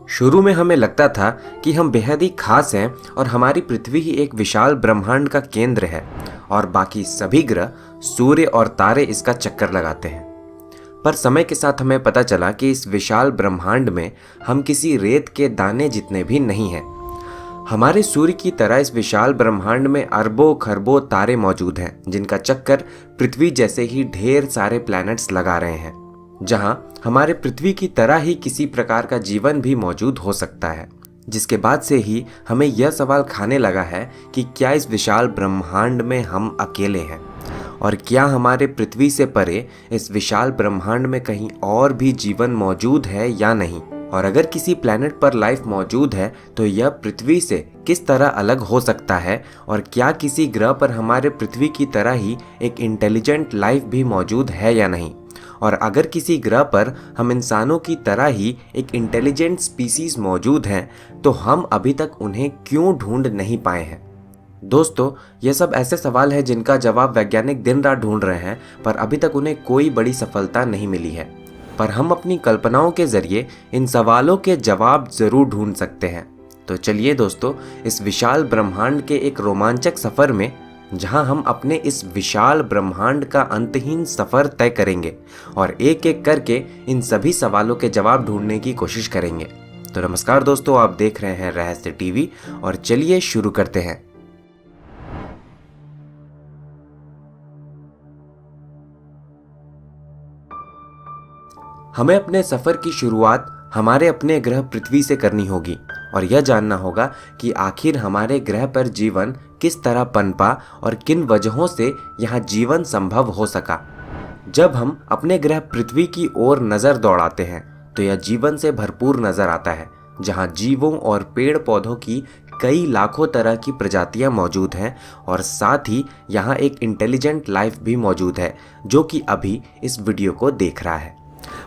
शुरू में हमें लगता था कि हम बेहद ही खास हैं और हमारी पृथ्वी ही एक विशाल ब्रह्मांड का केंद्र है और बाकी सभी ग्रह, सूर्य और तारे इसका चक्कर लगाते हैं। पर समय के साथ हमें पता चला कि इस विशाल ब्रह्मांड में हम किसी रेत के दाने जितने भी नहीं हैं। हमारे सूर्य की तरह इस विशाल ब्रह्मांड में अरबों खरबों तारे मौजूद हैं, जिनका चक्कर पृथ्वी जैसे ही ढेर सारे प्लैनेट्स लगा रहे हैं, जहां हमारे पृथ्वी की तरह ही किसी प्रकार का जीवन भी मौजूद हो सकता है। जिसके बाद से ही हमें यह सवाल खाने लगा है कि क्या इस विशाल ब्रह्मांड में हम अकेले हैं और क्या हमारे पृथ्वी से परे इस विशाल ब्रह्मांड में कहीं और भी जीवन मौजूद है या नहीं, और अगर किसी प्लैनेट पर लाइफ मौजूद है तो यह पृथ्वी से किस तरह अलग हो सकता है, और क्या किसी ग्रह पर हमारे पृथ्वी की तरह ही एक इंटेलिजेंट लाइफ भी मौजूद है या नहीं, और अगर किसी ग्रह पर हम इंसानों की तरह ही एक इंटेलिजेंट स्पीसीज मौजूद हैं तो हम अभी तक उन्हें क्यों ढूंढ नहीं पाए हैं। दोस्तों, ये सब ऐसे सवाल हैं जिनका जवाब वैज्ञानिक दिन रात ढूंढ रहे हैं, पर अभी तक उन्हें कोई बड़ी सफलता नहीं मिली है। पर हम अपनी कल्पनाओं के जरिए इन सवालों के जवाब जरूर ढूंढ सकते हैं। तो चलिए दोस्तों, इस विशाल ब्रह्मांड के एक रोमांचक सफर में, जहां हम अपने इस विशाल ब्रह्मांड का अंतहीन सफर तय करेंगे और एक एक करके इन सभी सवालों के जवाब ढूंढने की कोशिश करेंगे। तो नमस्कार दोस्तों, आप देख रहे हैं रहस्य टीवी और चलिए शुरू करते हैं। हमें अपने सफर की शुरुआत हमारे अपने ग्रह पृथ्वी से करनी होगी और यह जानना होगा कि आखिर हमारे ग्रह पर जीवन किस तरह पनपा और किन वजहों से यहाँ जीवन संभव हो सका। जब हम अपने ग्रह पृथ्वी की ओर नजर दौड़ाते हैं तो यह जीवन से भरपूर नजर आता है, जहाँ जीवों और पेड़ पौधों की कई लाखों तरह की प्रजातियां मौजूद हैं और साथ ही यहाँ एक इंटेलिजेंट लाइफ भी मौजूद है जो कि अभी इस वीडियो को देख रहा है।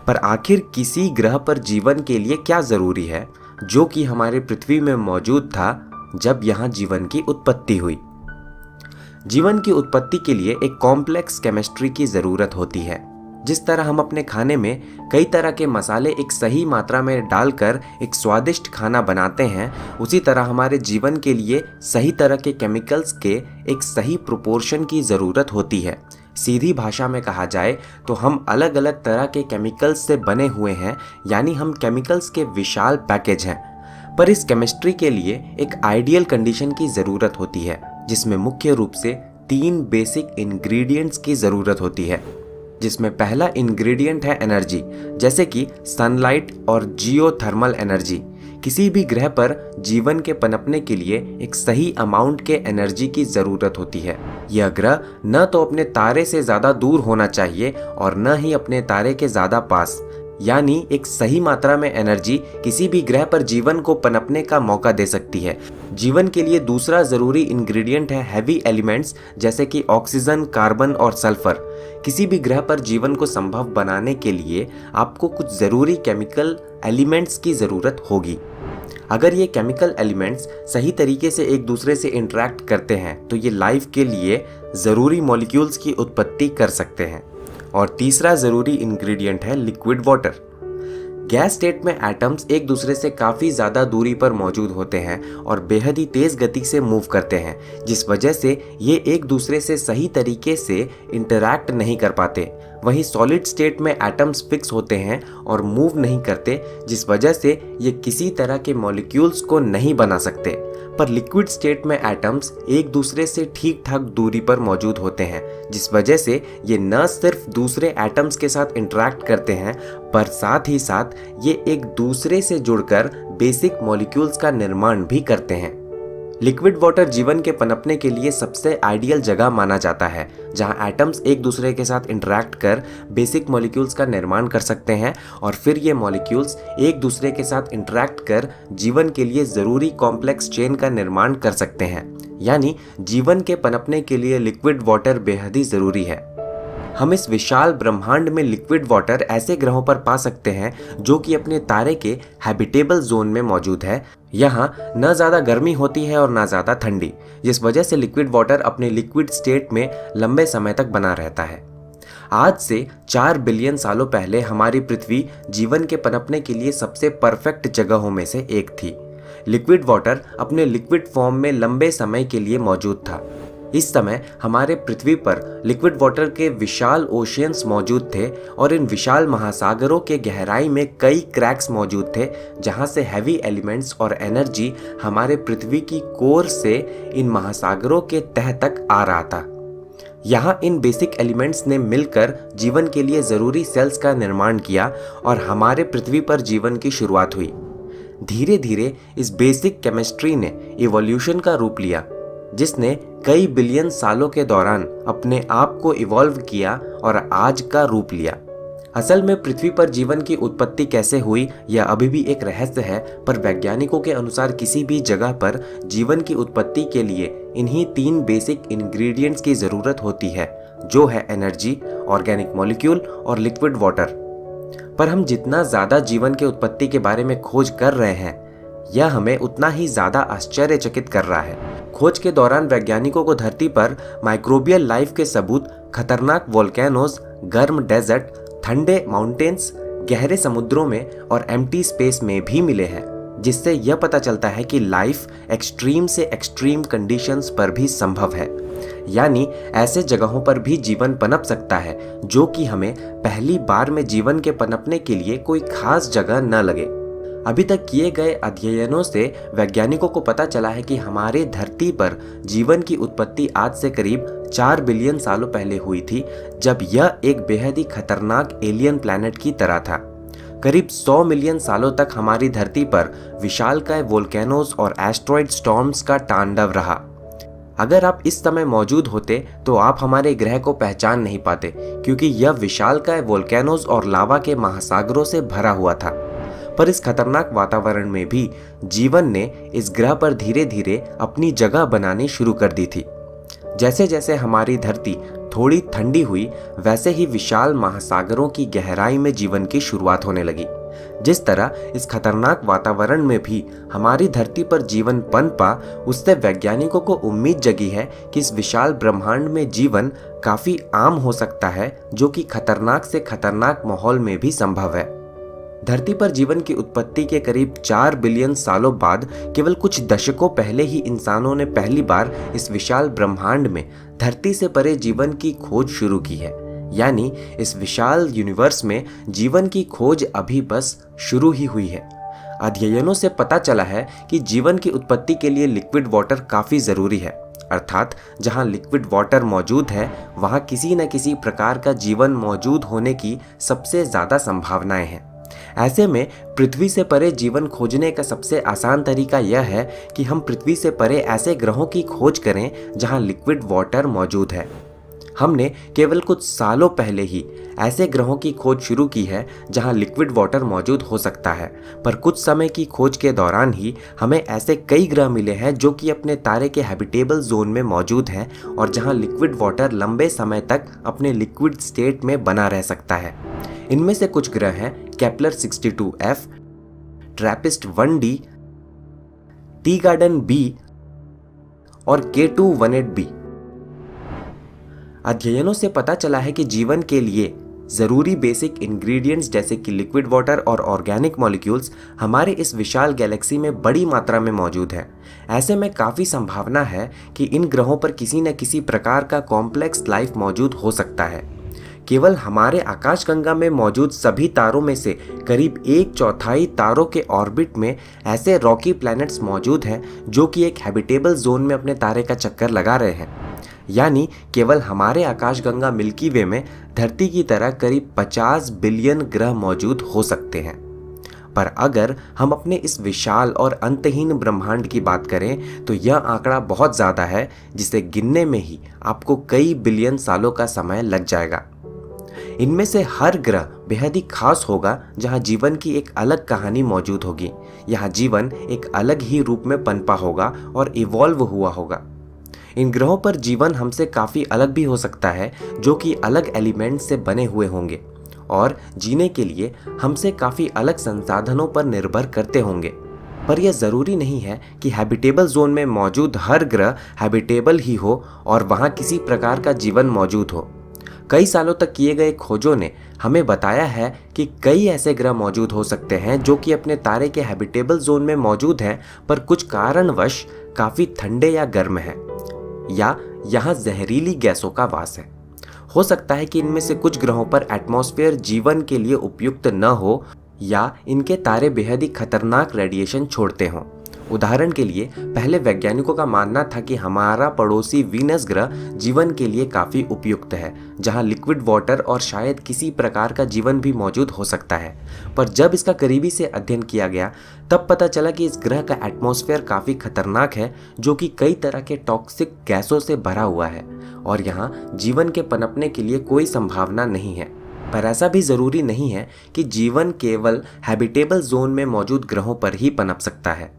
पर आखिर किसी ग्रह पर जीवन के लिए क्या जरूरी है जो कि हमारे पृथ्वी में मौजूद था जब यहाँ जीवन की उत्पत्ति हुई। जीवन की उत्पत्ति के लिए एक कॉम्प्लेक्स केमिस्ट्री की जरूरत होती है। जिस तरह हम अपने खाने में कई तरह के मसाले एक सही मात्रा में डालकर एक स्वादिष्ट खाना बनाते हैं, उसी तरह हमारे जीवन के लिए सही तरह के केमिकल्स के एक सही प्रोपोर्शन की जरूरत होती है। सीधी भाषा में कहा जाए तो हम अलग अलग तरह के केमिकल्स से बने हुए हैं, यानी हम केमिकल्स के विशाल पैकेज हैं। पर इस केमिस्ट्री के लिए एक आइडियल कंडीशन की ज़रूरत होती है, जिसमें मुख्य रूप से 3 बेसिक इंग्रेडिएंट्स की ज़रूरत होती है, जिसमें पहला इंग्रेडिएंट है एनर्जी, जैसे कि सनलाइट और जियोथर्मल एनर्जी। किसी भी ग्रह पर जीवन के पनपने के लिए एक सही अमाउंट के एनर्जी की ज़रूरत होती है। यह ग्रह न तो अपने तारे से ज़्यादा दूर होना चाहिए और न ही अपने तारे के ज़्यादा पास, यानी एक सही मात्रा में एनर्जी किसी भी ग्रह पर जीवन को पनपने का मौका दे सकती है। जीवन के लिए दूसरा ज़रूरी इंग्रेडिएंट है हैवी एलिमेंट्स, जैसे कि ऑक्सीजन, कार्बन और सल्फर। किसी भी ग्रह पर जीवन को संभव बनाने के लिए आपको कुछ ज़रूरी केमिकल एलिमेंट्स की ज़रूरत होगी। अगर ये केमिकल एलिमेंट्स सही तरीके से एक दूसरे से इंटरैक्ट करते हैं तो ये लाइफ के लिए ज़रूरी मॉलिक्यूल्स की उत्पत्ति कर सकते हैं। और तीसरा ज़रूरी इंग्रेडिएंट है लिक्विड वाटर। गैस स्टेट में एटम्स एक दूसरे से काफ़ी ज़्यादा दूरी पर मौजूद होते हैं और बेहद ही तेज़ गति से मूव करते हैं, जिस वजह से ये एक दूसरे से सही तरीके से इंटरैक्ट नहीं कर पाते। वहीं सॉलिड स्टेट में एटम्स फिक्स होते हैं और मूव नहीं करते, जिस वजह से ये किसी तरह के मॉलिक्यूल्स को नहीं बना सकते। पर लिक्विड स्टेट में एटम्स एक दूसरे से ठीक ठाक दूरी पर मौजूद होते हैं, जिस वजह से ये न सिर्फ दूसरे एटम्स के साथ इंटरैक्ट करते हैं, पर साथ ही साथ ये एक दूसरे से जुड़कर बेसिक मॉलिक्यूल्स का निर्माण भी करते हैं। लिक्विड वाटर जीवन के पनपने के लिए सबसे आइडियल जगह माना जाता है, जहां एटम्स एक दूसरे के साथ इंटरैक्ट कर बेसिक मॉलिक्यूल्स का निर्माण कर सकते हैं और फिर ये मॉलिक्यूल्स एक दूसरे के साथ इंटरैक्ट कर जीवन के लिए ज़रूरी कॉम्प्लेक्स चेन का निर्माण कर सकते हैं। यानी जीवन के पनपने के लिए लिक्विड वाटर बेहद ही ज़रूरी है। हम इस विशाल ब्रह्मांड में लिक्विड वाटर ऐसे ग्रहों पर पा सकते हैं जो कि अपने तारे के हैबिटेबल जोन में मौजूद है। यहाँ न ज़्यादा गर्मी होती है और न ज़्यादा ठंडी, जिस वजह से लिक्विड वाटर अपने लिक्विड स्टेट में लंबे समय तक बना रहता है। आज से 4 बिलियन सालों पहले हमारी पृथ्वी जीवन के पनपने के लिए सबसे परफेक्ट जगहों में से एक थी। लिक्विड वाटर अपने लिक्विड फॉर्म में लंबे समय के लिए मौजूद था। इस समय हमारे पृथ्वी पर लिक्विड वाटर के विशाल ओशियंस मौजूद थे और इन विशाल महासागरों के गहराई में कई क्रैक्स मौजूद थे, जहां से हैवी एलिमेंट्स और एनर्जी हमारे पृथ्वी की कोर से इन महासागरों के तह तक आ रहा था। यहाँ इन बेसिक एलिमेंट्स ने मिलकर जीवन के लिए ज़रूरी सेल्स का निर्माण किया और हमारे पृथ्वी पर जीवन की शुरुआत हुई। धीरे धीरे इस बेसिक केमिस्ट्री ने इवोल्यूशन का रूप लिया, जिसने कई बिलियन सालों के दौरान अपने आप को इवॉल्व किया और आज का रूप लिया। असल में पृथ्वी पर जीवन की उत्पत्ति कैसे हुई यह अभी भी एक रहस्य है, पर वैज्ञानिकों के अनुसार किसी भी जगह पर जीवन की उत्पत्ति के लिए इन्हीं 3 बेसिक इंग्रेडिएंट्स की ज़रूरत होती है, जो है एनर्जी, ऑर्गेनिक मॉलिक्यूल और लिक्विड वाटर। पर हम जितना ज़्यादा जीवन की उत्पत्ति के बारे में खोज कर रहे हैं, यह हमें उतना ही ज़्यादा आश्चर्यचकित कर रहा है। खोज के दौरान वैज्ञानिकों को धरती पर माइक्रोबियल लाइफ के सबूत खतरनाक वोल्केनोज, गर्म डेजर्ट, ठंडे माउंटेन्स, गहरे समुद्रों में और एम्प्टी स्पेस में भी मिले हैं, जिससे यह पता चलता है कि लाइफ एक्सट्रीम से एक्सट्रीम कंडीशंस पर भी संभव है। यानी ऐसे जगहों पर भी जीवन पनप सकता है जो कि हमें पहली बार में जीवन के पनपने के लिए कोई खास जगह न लगे। अभी तक किए गए अध्ययनों से वैज्ञानिकों को पता चला है कि हमारे धरती पर जीवन की उत्पत्ति आज से करीब 4 बिलियन सालों पहले हुई थी, जब यह एक बेहद ही खतरनाक एलियन प्लैनेट की तरह था। करीब 100 मिलियन सालों तक हमारी धरती पर विशालकाय वोल्केनोज और एस्ट्रॉइड स्टॉर्म्स का तांडव रहा। अगर आप इस समय मौजूद होते तो आप हमारे ग्रह को पहचान नहीं पाते, क्योंकि यह विशालकाय वोल्केनोज और लावा के महासागरों से भरा हुआ था। पर इस खतरनाक वातावरण में भी जीवन ने इस ग्रह पर धीरे धीरे अपनी जगह बनानी शुरू कर दी थी। जैसे जैसे हमारी धरती थोड़ी ठंडी हुई, वैसे ही विशाल महासागरों की गहराई में जीवन की शुरुआत होने लगी। जिस तरह इस खतरनाक वातावरण में भी हमारी धरती पर जीवन पनपा, उससे वैज्ञानिकों को उम्मीद जगी है कि इस विशाल ब्रह्मांड में जीवन काफी आम हो सकता है, जो कि खतरनाक से खतरनाक माहौल में भी संभव है। धरती पर जीवन की उत्पत्ति के करीब 4 बिलियन सालों बाद केवल कुछ दशकों पहले ही इंसानों ने पहली बार इस विशाल ब्रह्मांड में धरती से परे जीवन की खोज शुरू की है। यानी इस विशाल यूनिवर्स में जीवन की खोज अभी बस शुरू ही हुई है। अध्ययनों से पता चला है कि जीवन की उत्पत्ति के लिए लिक्विड वाटर काफ़ी ज़रूरी है, अर्थात जहां लिक्विड वाटर मौजूद है वहां किसी न किसी प्रकार का जीवन मौजूद होने की सबसे ज़्यादा संभावनाएं हैं। ऐसे में पृथ्वी से परे जीवन खोजने का सबसे आसान तरीका यह है कि हम पृथ्वी से परे ऐसे ग्रहों की खोज करें जहां लिक्विड वाटर मौजूद है। हमने केवल कुछ सालों पहले ही ऐसे ग्रहों की खोज शुरू की है जहां लिक्विड वाटर मौजूद हो सकता है, पर कुछ समय की खोज के दौरान ही हमें ऐसे कई ग्रह मिले हैं जो कि अपने तारे के हैबिटेबल जोन में मौजूद हैं और जहां लिक्विड वाटर लंबे समय तक अपने लिक्विड स्टेट में बना रह सकता है। इनमें से कुछ ग्रह हैं Kepler 62f, Trappist 1d, tea garden b और K218b। अध्ययनों से पता चला है कि जीवन के लिए ज़रूरी बेसिक इंग्रेडिएंट्स जैसे कि लिक्विड वाटर और ऑर्गेनिक मॉलिक्यूल्स हमारे इस विशाल गैलेक्सी में बड़ी मात्रा में मौजूद है। ऐसे में काफ़ी संभावना है कि इन ग्रहों पर किसी न किसी प्रकार का कॉम्प्लेक्स लाइफ मौजूद हो सकता है। केवल हमारे आकाशगंगा में मौजूद सभी तारों में से करीब 1/4 तारों के ऑर्बिट में ऐसे रॉकी प्लैनेट्स मौजूद हैं जो कि एक हैबिटेबल जोन में अपने तारे का चक्कर लगा रहे हैं। यानी केवल हमारे आकाशगंगा मिल्की वे में धरती की तरह करीब 50 बिलियन ग्रह मौजूद हो सकते हैं। पर अगर हम अपने इस विशाल और अंतहीन ब्रह्मांड की बात करें तो यह आंकड़ा बहुत ज़्यादा है, जिसे गिनने में ही आपको कई बिलियन सालों का समय लग जाएगा। इनमें से हर ग्रह बेहद ही खास होगा, जहां जीवन की एक अलग कहानी मौजूद होगी। यहाँ जीवन एक अलग ही रूप में पनपा होगा और इवॉल्व हुआ होगा। इन ग्रहों पर जीवन हमसे काफ़ी अलग भी हो सकता है, जो कि अलग एलिमेंट से बने हुए होंगे और जीने के लिए हमसे काफ़ी अलग संसाधनों पर निर्भर करते होंगे। पर यह ज़रूरी नहीं है कि हैबिटेबल जोन में मौजूद हर ग्रह हैबिटेबल ही हो और वहाँ किसी प्रकार का जीवन मौजूद हो। कई सालों तक किए गए खोजों ने हमें बताया है कि कई ऐसे ग्रह मौजूद हो सकते हैं जो कि अपने तारे के हैबिटेबल जोन में मौजूद हैं, पर कुछ कारणवश काफ़ी ठंडे या गर्म हैं, या यहाँ जहरीली गैसों का वास है। हो सकता है कि इनमें से कुछ ग्रहों पर एटमॉस्फेयर जीवन के लिए उपयुक्त न हो, या इनके तारे बेहद ही खतरनाक रेडिएशन छोड़ते हों। उदाहरण के लिए, पहले वैज्ञानिकों का मानना था कि हमारा पड़ोसी वीनस ग्रह जीवन के लिए काफ़ी उपयुक्त है, जहां लिक्विड वाटर और शायद किसी प्रकार का जीवन भी मौजूद हो सकता है। पर जब इसका करीबी से अध्ययन किया गया, तब पता चला कि इस ग्रह का एटमॉस्फेयर काफ़ी खतरनाक है, जो कि कई तरह के टॉक्सिक गैसों से भरा हुआ है, और यहाँ जीवन के पनपने के लिए कोई संभावना नहीं है। पर ऐसा भी ज़रूरी नहीं है कि जीवन केवल हैबिटेबल जोन में मौजूद ग्रहों पर ही पनप सकता है।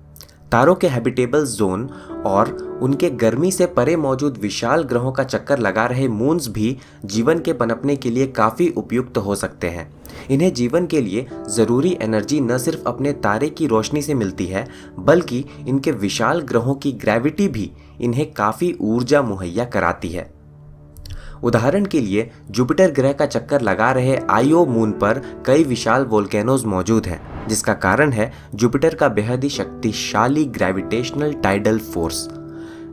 तारों के हैबिटेबल जोन और उनके गर्मी से परे मौजूद विशाल ग्रहों का चक्कर लगा रहे मून्स भी जीवन के पनपने के लिए काफ़ी उपयुक्त हो सकते हैं। इन्हें जीवन के लिए ज़रूरी एनर्जी न सिर्फ अपने तारे की रोशनी से मिलती है, बल्कि इनके विशाल ग्रहों की ग्रेविटी भी इन्हें काफ़ी ऊर्जा मुहैया कराती है। उदाहरण के लिए, जुपिटर ग्रह का चक्कर लगा रहे आईओ मून पर कई विशाल वोल्केनोज मौजूद हैं, जिसका कारण है जुपिटर का बेहद ही शक्तिशाली ग्रेविटेशनल टाइडल फोर्स।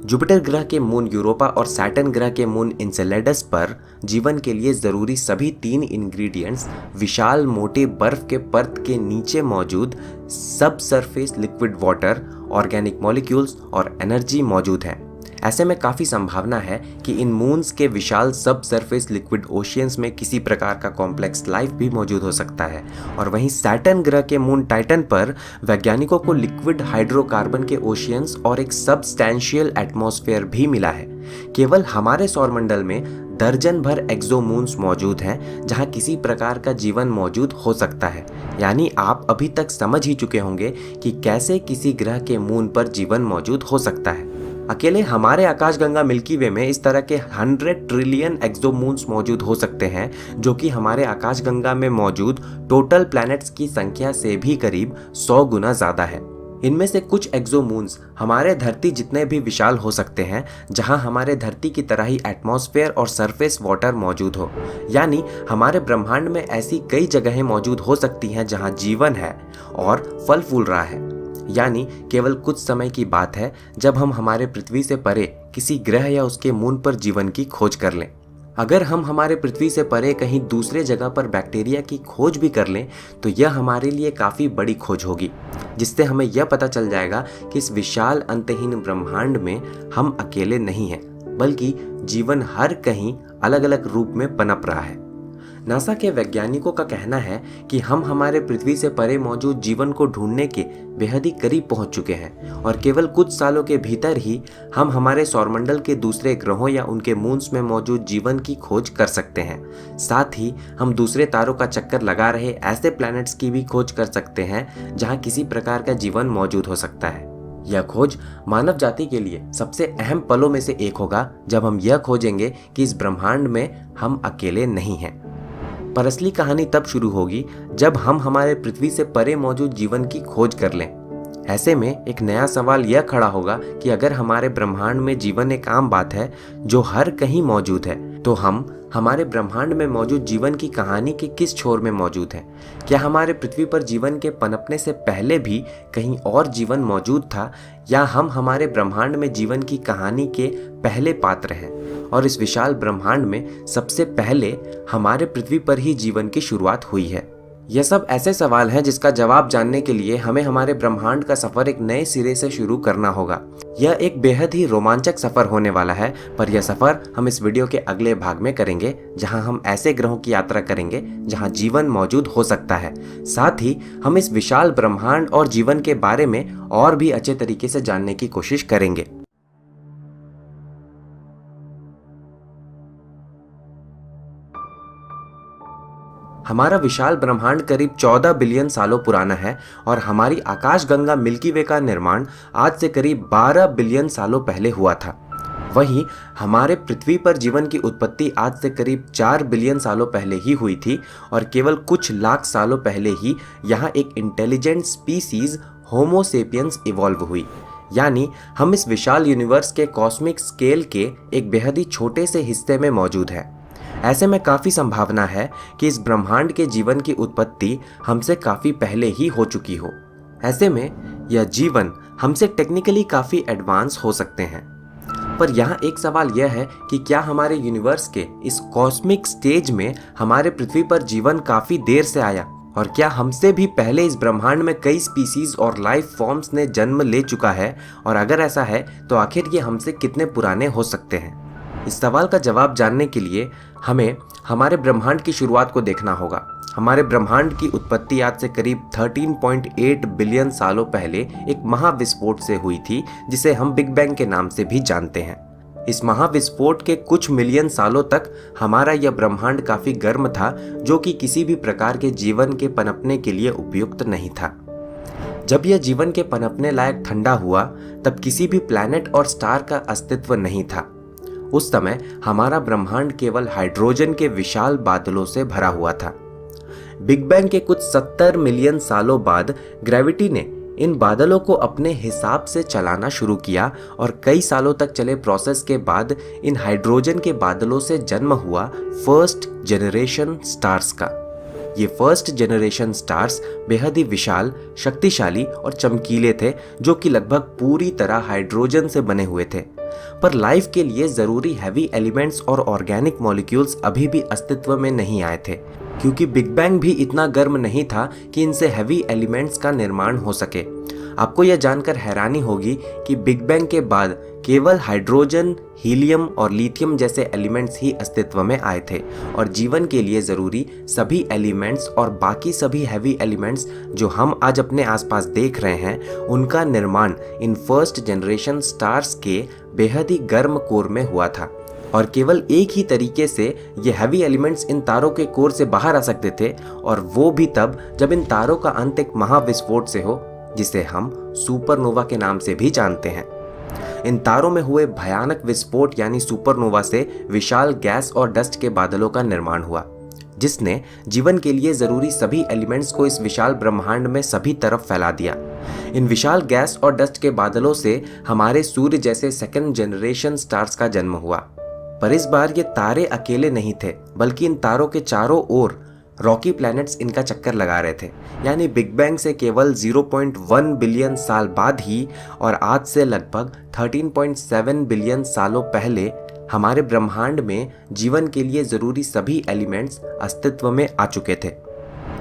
जुपिटर ग्रह के मून यूरोपा और सैटर्न ग्रह के मून इंसेलेडस पर जीवन के लिए ज़रूरी सभी 3 इंग्रेडिएंट्स विशाल मोटे बर्फ के परत के नीचे मौजूद सब surface liquid water, organic molecules और एनर्जी मौजूद हैं। ऐसे में काफ़ी संभावना है कि इन मून्स के विशाल सब सरफेस लिक्विड ओशियंस में किसी प्रकार का कॉम्प्लेक्स लाइफ भी मौजूद हो सकता है। और वहीं सैटर्न ग्रह के मून टाइटन पर वैज्ञानिकों को लिक्विड हाइड्रोकार्बन के ओशियंस और एक सबस्टैंशियल एटमॉस्फेयर भी मिला है। केवल हमारे सौरमंडल में दर्जन भर एक्सोमून्स मौजूद हैं जहां किसी प्रकार का जीवन मौजूद हो सकता है। यानी आप अभी तक समझ ही चुके होंगे कि कैसे किसी ग्रह के मून पर जीवन मौजूद हो सकता है। अकेले हमारे आकाशगंगा मिल्की वे में इस तरह के 100 ट्रिलियन एक्सोमून्स मौजूद हो सकते हैं, जो कि हमारे आकाशगंगा में मौजूद टोटल प्लैनेट्स की संख्या से भी करीब 100 गुना ज़्यादा है। इनमें से कुछ एक्सोमून्स हमारे धरती जितने भी विशाल हो सकते हैं, जहां हमारे धरती की तरह ही एटमॉस्फेयर और सरफेस वाटर मौजूद हो। यानी हमारे ब्रह्मांड में ऐसी कई जगहें मौजूद हो सकती हैं जहां जीवन है और फल फूल रहा है। यानी केवल कुछ समय की बात है जब हम हमारे पृथ्वी से परे किसी ग्रह या उसके मून पर जीवन की खोज कर लें। अगर हम हमारे पृथ्वी से परे कहीं दूसरे जगह पर बैक्टीरिया की खोज भी कर लें, तो यह हमारे लिए काफ़ी बड़ी खोज होगी, जिससे हमें यह पता चल जाएगा कि इस विशाल अंतहीन ब्रह्मांड में हम अकेले नहीं हैं, बल्कि जीवन हर कहीं अलग अलग रूप में पनप रहा है। नासा के वैज्ञानिकों का कहना है कि हम हमारे पृथ्वी से परे मौजूद जीवन को ढूंढने के बेहद ही करीब पहुंच चुके हैं, और केवल कुछ सालों के भीतर ही हम हमारे सौरमंडल के दूसरे ग्रहों या उनके मून्स में मौजूद जीवन की खोज कर सकते हैं। साथ ही हम दूसरे तारों का चक्कर लगा रहे ऐसे प्लैनेट्स की भी खोज कर सकते हैं जहां किसी प्रकार का जीवन मौजूद हो सकता है। यह खोज मानव जाति के लिए सबसे अहम पलों में से एक होगा, जब हम यह खोजेंगे कि इस ब्रह्मांड में हम अकेले नहीं हैं। पर असली कहानी तब शुरू होगी जब हम हमारे पृथ्वी से परे मौजूद जीवन की खोज कर लें। ऐसे में एक नया सवाल यह खड़ा होगा कि अगर हमारे ब्रह्मांड में जीवन एक आम बात है जो हर कहीं मौजूद है, तो हम हमारे ब्रह्मांड में मौजूद जीवन की कहानी के किस छोर में मौजूद हैं? क्या हमारे पृथ्वी पर जीवन के पनपने से पहले भी कहीं और जीवन मौजूद था, या हम हमारे ब्रह्मांड में जीवन की कहानी के पहले पात्र हैं और इस विशाल ब्रह्मांड में सबसे पहले हमारे पृथ्वी पर ही जीवन की शुरुआत हुई है? यह सब ऐसे सवाल हैं जिसका जवाब जानने के लिए हमें हमारे ब्रह्मांड का सफर एक नए सिरे से शुरू करना होगा। यह एक बेहद ही रोमांचक सफर होने वाला है, पर यह सफर हम इस वीडियो के अगले भाग में करेंगे, जहां हम ऐसे ग्रहों की यात्रा करेंगे जहां जीवन मौजूद हो सकता है। साथ ही हम इस विशाल ब्रह्मांड और जीवन के बारे में और भी अच्छे तरीके से जानने की कोशिश करेंगे। हमारा विशाल ब्रह्मांड करीब 14 बिलियन सालों पुराना है, और हमारी आकाशगंगा मिल्की वे का निर्माण आज से करीब 12 बिलियन सालों पहले हुआ था। वहीं हमारे पृथ्वी पर जीवन की उत्पत्ति आज से करीब 4 बिलियन सालों पहले ही हुई थी, और केवल कुछ लाख सालों पहले ही यहाँ एक इंटेलिजेंट स्पीसीज होमो सेपियंस इवॉल्व हुई। यानी हम इस विशाल यूनिवर्स के कॉस्मिक स्केल के एक बेहद ही छोटे से हिस्से में मौजूद हैं। ऐसे में काफ़ी संभावना है कि इस ब्रह्मांड के जीवन की उत्पत्ति हमसे काफ़ी पहले ही हो चुकी हो। ऐसे में यह जीवन हमसे टेक्निकली काफ़ी एडवांस हो सकते हैं। पर यहाँ एक सवाल यह है कि क्या हमारे यूनिवर्स के इस कॉस्मिक स्टेज में हमारे पृथ्वी पर जीवन काफ़ी देर से आया, और क्या हमसे भी पहले इस ब्रह्मांड में कई स्पीसीज और लाइफ फॉर्म्स ने जन्म ले चुका है, और अगर ऐसा है तो आखिर ये हमसे कितने पुराने हो सकते हैं? इस सवाल का जवाब जानने के लिए हमें हमारे ब्रह्मांड की शुरुआत को देखना होगा। हमारे ब्रह्मांड की उत्पत्ति आज से करीब 13.8 बिलियन सालों पहले एक महाविस्फोट से हुई थी, जिसे हम बिग बैंग के नाम से भी जानते हैं। इस महाविस्फोट के कुछ मिलियन सालों तक हमारा यह ब्रह्मांड काफी गर्म था, जो कि किसी भी प्रकार के जीवन के पनपने के लिए उपयुक्त नहीं था। जब यह जीवन के पनपने लायक ठंडा हुआ, तब किसी भी प्लैनेट और स्टार का अस्तित्व नहीं था। उस समय हमारा ब्रह्मांड केवल हाइड्रोजन के विशाल बादलों से भरा हुआ था। बिग बैंग के कुछ 70 मिलियन सालों बाद ग्रेविटी ने इन बादलों को अपने हिसाब से चलाना शुरू किया, और कई सालों तक चले प्रोसेस के बाद इन हाइड्रोजन के बादलों से जन्म हुआ फर्स्ट जनरेशन स्टार्स का। ये फर्स्ट जनरेशन स्टार्स बेहद ही विशाल, शक्तिशाली और चमकीले थे, जो कि लगभग पूरी तरह हाइड्रोजन से बने हुए थे। पर लाइफ के लिए जरूरी हैवी एलिमेंट्स और ऑर्गेनिक मॉलिक्यूल्स अभी भी अस्तित्व में नहीं आए थे, क्योंकि बिग बैंग भी इतना गर्म नहीं था कि इनसे हैवी एलिमेंट्स का निर्माण हो सके। आपको यह जानकर हैरानी होगी कि बिग बैंग के बाद केवल हाइड्रोजन, हीलियम और लिथियम जैसे एलिमेंट्स ही अस्तित्व में आए थे, और जीवन के लिए ज़रूरी सभी एलिमेंट्स और बाकी सभी हैवी एलिमेंट्स जो हम आज अपने आसपास देख रहे हैं, उनका निर्माण इन फर्स्ट जनरेशन स्टार्स के बेहद ही गर्म कोर में हुआ था। और केवल एक ही तरीके से ये हैवी एलिमेंट्स इन तारों के कोर से बाहर आ सकते थे, और वो भी तब जब इन तारों का अंत एक महाविस्फोट से हो, जिसे हम सुपरनोवा के नाम से भी जानते हैं। इन तारों में हुए भयानक विस्फोट यानी सुपरनोवा से विशाल गैस और डस्ट के बादलों का निर्माण हुआ, जिसने जीवन के लिए जरूरी सभी एलिमेंट्स को इस विशाल ब्रह्मांड में सभी तरफ फैला दिया। इन विशाल गैस और डस्ट के बादलों से हमारे सूर्य जैसे सेकंड जनरेशन स्टार्स का जन्म हुआ। पर इस बार ये तारे अकेले नहीं थे, बल्कि इन तारों के चारों ओर रॉकी प्लैनेट्स इनका चक्कर लगा रहे थे। यानी बिग बैंग से केवल 0.1 बिलियन साल बाद ही, और आज से लगभग 13.7 बिलियन सालों पहले, हमारे ब्रह्मांड में जीवन के लिए जरूरी सभी एलिमेंट्स अस्तित्व में आ चुके थे।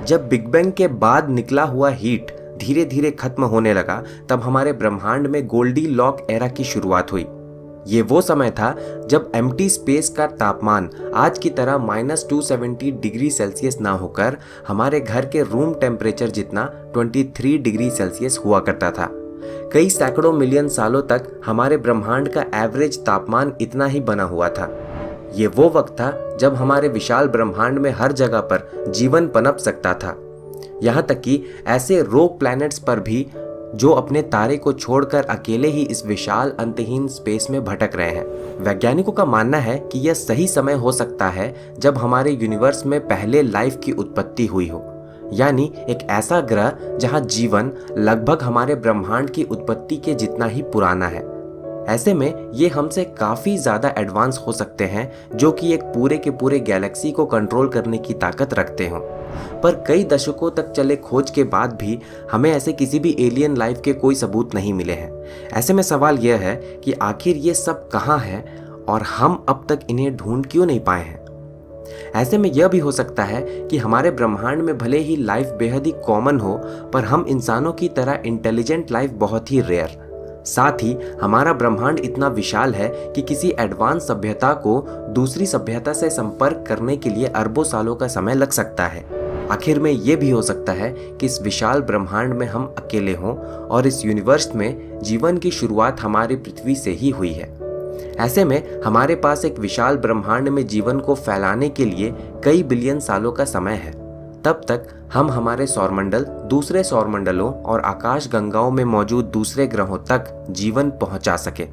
जब बिग बैंग के बाद निकला हुआ हीट धीरे धीरे खत्म होने लगा, तब हमारे ब्रह्मांड में गोल्डी लॉक एरा की शुरुआत हुई। ये वो समय था जब एम्प्टी स्पेस का तापमान आज की तरह -270 डिग्री सेल्सियस ना होकर हमारे घर के रूम टेम्परेचर जितना 23 डिग्री सेल्सियस हुआ करता था। कई सैकड़ों मिलियन सालों तक हमारे ब्रह्मांड का एवरेज तापमान इतना ही बना हुआ था। ये वो वक्त था जब हमारे विशाल ब्रह्मांड में हर जगह पर जीवन पनप सकता था, यहाँ तक कि ऐसे रोग प्लैनेट्स पर भी जो अपने तारे को छोड़कर अकेले ही इस विशाल अंतहीन स्पेस में भटक रहे हैं। वैज्ञानिकों का मानना है कि यह सही समय हो सकता है जब हमारे यूनिवर्स में पहले लाइफ की उत्पत्ति हुई हो, यानी एक ऐसा ग्रह जहां जीवन लगभग हमारे ब्रह्मांड की उत्पत्ति के जितना ही पुराना है। ऐसे में ये हमसे काफ़ी ज़्यादा एडवांस हो सकते हैं, जो कि एक पूरे के पूरे गैलेक्सी को कंट्रोल करने की ताकत रखते हों। पर कई दशकों तक चले खोज के बाद भी हमें ऐसे किसी भी एलियन लाइफ के कोई सबूत नहीं मिले हैं। ऐसे में सवाल यह है कि आखिर ये सब कहाँ है और हम अब तक इन्हें ढूंढ क्यों नहीं पाए हैं। ऐसे में यह भी हो सकता है कि हमारे ब्रह्मांड में भले ही लाइफ बेहद ही कॉमन हो, पर हम इंसानों की तरह इंटेलिजेंट लाइफ बहुत ही रेयर। साथ ही हमारा ब्रह्मांड इतना विशाल है कि किसी एडवांस सभ्यता को दूसरी सभ्यता से संपर्क करने के लिए अरबों सालों का समय लग सकता है। आखिर में ये भी हो सकता है कि इस विशाल ब्रह्मांड में हम अकेले हों और इस यूनिवर्स में जीवन की शुरुआत हमारी पृथ्वी से ही हुई है। ऐसे में हमारे पास एक विशाल ब्रह्मांड में जीवन को फैलाने के लिए कई बिलियन सालों का समय है। तब तक हम हमारे सौरमंडल, दूसरे सौरमंडलों और आकाश गंगाओं में मौजूद दूसरे ग्रहों तक जीवन पहुंचा सके।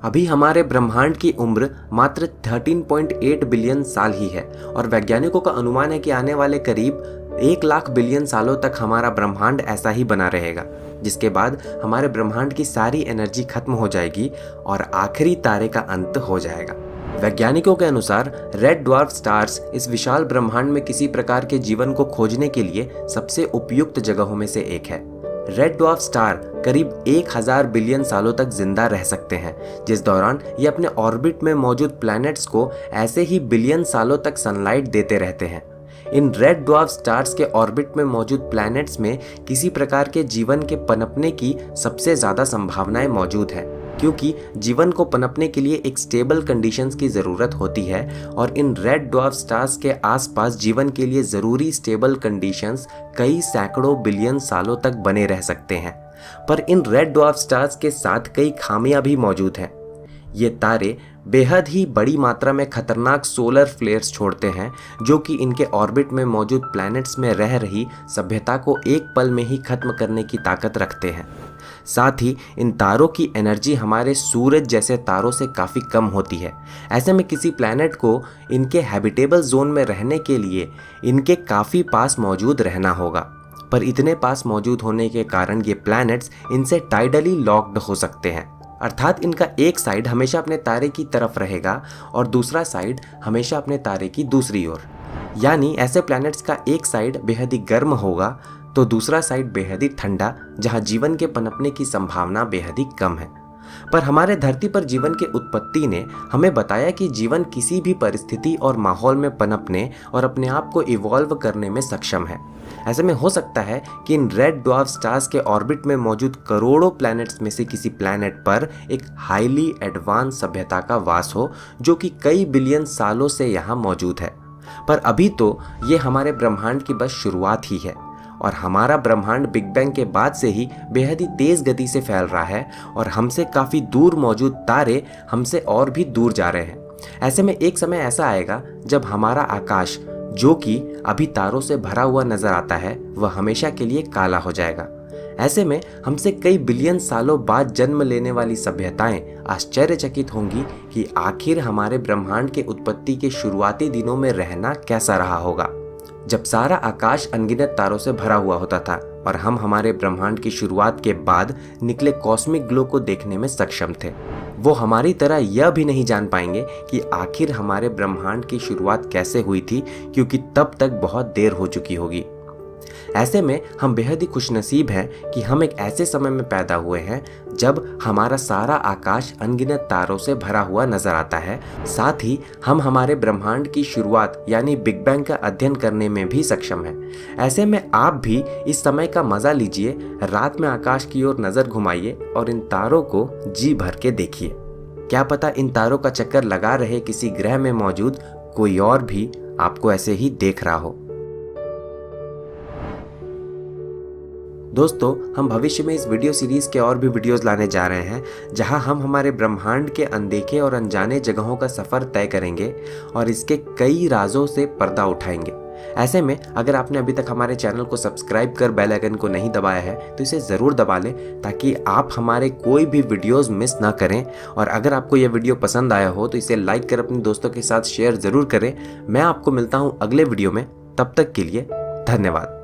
अभी हमारे ब्रह्मांड की उम्र मात्र 13.8 बिलियन साल ही है, और वैज्ञानिकों का अनुमान है कि आने वाले करीब 1 लाख बिलियन सालों तक हमारा ब्रह्मांड ऐसा ही बना रहेगा, जिसके बाद हमारे ब्रह्मांड की सारी एनर्जी खत्म हो जाएगी और आखिरी तारे का अंत हो जाएगा। वैज्ञानिकों के अनुसार रेड ड्वार्फ स्टार्स इस विशाल ब्रह्मांड में किसी प्रकार के जीवन को खोजने के लिए सबसे उपयुक्त जगहों में से एक है। रेड ड्वार्फ स्टार करीब 1000 बिलियन सालों तक जिंदा रह सकते हैं, जिस दौरान ये अपने ऑर्बिट में मौजूद प्लैनेट्स को ऐसे ही बिलियन सालों तक सनलाइट देते रहते हैं। इन रेड ड्वार्फ स्टार्स के ऑर्बिट में मौजूद प्लैनेट्स में किसी प्रकार के जीवन के पनपने की सबसे ज़्यादा संभावनाएं मौजूद हैं, क्योंकि जीवन को पनपने के लिए एक स्टेबल कंडीशंस की ज़रूरत होती है और इन रेड ड्वार्फ स्टार्स के आसपास जीवन के लिए ज़रूरी स्टेबल कंडीशंस कई सैकड़ों बिलियन सालों तक बने रह सकते हैं। पर इन रेड ड्वार्फ स्टार्स के साथ कई खामियां भी मौजूद हैं। ये तारे बेहद ही बड़ी मात्रा में खतरनाक सोलर फ्लेयर्स छोड़ते हैं, जो कि इनके ऑर्बिट में मौजूद प्लैनेट्स में रह रही सभ्यता को एक पल में ही खत्म करने की ताकत रखते हैं। साथ ही इन तारों की एनर्जी हमारे सूरज जैसे तारों से काफ़ी कम होती है। ऐसे में किसी प्लैनेट को इनके हैबिटेबल जोन में रहने के लिए इनके काफ़ी पास मौजूद रहना होगा, पर इतने पास मौजूद होने के कारण ये प्लैनेट्स इनसे टाइडली लॉक्ड हो सकते हैं, अर्थात इनका एक साइड हमेशा अपने तारे की तरफ रहेगा और दूसरा साइड हमेशा अपने तारे की दूसरी ओर। यानी ऐसे प्लैनेट्स का एक साइड बेहद ही गर्म होगा तो दूसरा साइड बेहद ही ठंडा, जहां जीवन के पनपने की संभावना बेहद ही कम है। पर हमारे धरती पर जीवन की उत्पत्ति ने हमें बताया कि जीवन किसी भी परिस्थिति और माहौल में पनपने और अपने आप को इवॉल्व करने में सक्षम है। ऐसे में हो सकता है कि इन रेड ड्वार्फ स्टार्स के ऑर्बिट में मौजूद करोड़ों प्लैनेट्स में से किसी प्लैनेट पर एक हाईली एडवांस सभ्यता का वास हो, जो कि कई बिलियन सालों से यहाँ मौजूद है। पर अभी तो ये हमारे ब्रह्मांड की बस शुरुआत ही है और हमारा ब्रह्मांड बिग बैंग के बाद से ही बेहद ही तेज गति से फैल रहा है और हमसे काफ़ी दूर मौजूद तारे हमसे और भी दूर जा रहे हैं। ऐसे में एक समय ऐसा आएगा जब हमारा आकाश, जो कि अभी तारों से भरा हुआ नजर आता है, वह हमेशा के लिए काला हो जाएगा। ऐसे में हमसे कई बिलियन सालों बाद जन्म लेने वाली सभ्यताएं आश्चर्यचकित होंगी कि आखिर हमारे ब्रह्मांड के उत्पत्ति के शुरुआती दिनों में रहना कैसा रहा होगा, जब सारा आकाश अनगिनत तारों से भरा हुआ होता था और हम हमारे ब्रह्मांड की शुरुआत के बाद निकले कॉस्मिक ग्लो को देखने में सक्षम थे। वो हमारी तरह यह भी नहीं जान पाएंगे कि आखिर हमारे ब्रह्मांड की शुरुआत कैसे हुई थी, क्योंकि तब तक बहुत देर हो चुकी होगी। ऐसे में हम बेहद ही खुशनसीब हैं कि हम एक ऐसे समय में पैदा हुए हैं जब हमारा सारा आकाश अनगिनत तारों से भरा हुआ नजर आता है। साथ ही हम हमारे ब्रह्मांड की शुरुआत यानी बिग बैंग का अध्ययन करने में भी सक्षम हैं। ऐसे में आप भी इस समय का मजा लीजिए, रात में आकाश की ओर नजर घुमाइए और इन तारों को जी भर के देखिए। क्या पता इन तारों का चक्कर लगा रहे किसी ग्रह में मौजूद कोई और भी आपको ऐसे ही देख रहा हो। दोस्तों, हम भविष्य में इस वीडियो सीरीज के और भी वीडियोस लाने जा रहे हैं, जहां हम हमारे ब्रह्मांड के अनदेखे और अनजाने जगहों का सफर तय करेंगे और इसके कई राजों से पर्दा उठाएंगे। ऐसे में अगर आपने अभी तक हमारे चैनल को सब्सक्राइब कर बेल आइकन को नहीं दबाया है तो इसे ज़रूर दबा लें, ताकि आप हमारे कोई भी वीडियोस मिस ना करें। और अगर आपको यह वीडियो पसंद आया हो तो इसे लाइक कर अपने दोस्तों के साथ शेयर ज़रूर करें। मैं आपको मिलता हूँ अगले वीडियो में, तब तक के लिए धन्यवाद।